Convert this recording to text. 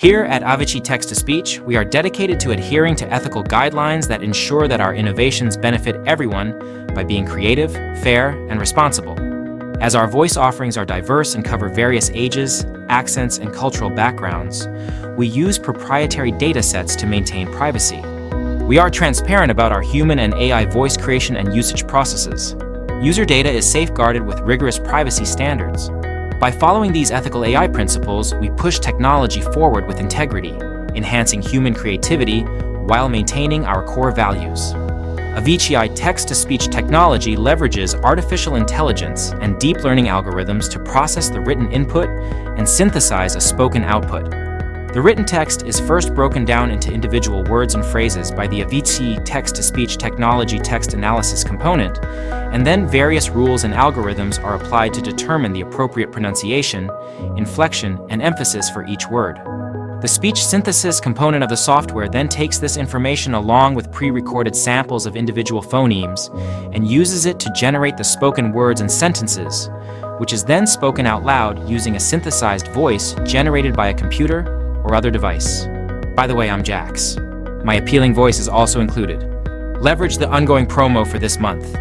Here at Avicii Text-to-Speech, we are dedicated to adhering to ethical guidelines that ensure that our innovations benefit everyone by being creative, fair, and responsible. As our voice offerings are diverse and cover various ages, accents, and cultural backgrounds, we use proprietary data sets to maintain privacy. We are transparent about our human and AI voice creation and usage processes. User data is safeguarded with rigorous privacy standards. By following these ethical AI principles, we push technology forward with integrity, enhancing human creativity while maintaining our core values. Avicii text-to-speech technology leverages artificial intelligence and deep learning algorithms to process the written input and synthesize a spoken output. The written text is first broken down into individual words and phrases by the Avicii text-to-speech technology text analysis component, and then various rules and algorithms are applied to determine the appropriate pronunciation, inflection, and emphasis for each word. The speech synthesis component of the software then takes this information along with pre-recorded samples of individual phonemes and uses it to generate the spoken words and sentences, which is then spoken out loud using a synthesized voice generated by a computer or other device. By the way, I'm Jax. My appealing voice is also included. Leverage the ongoing promo for this month.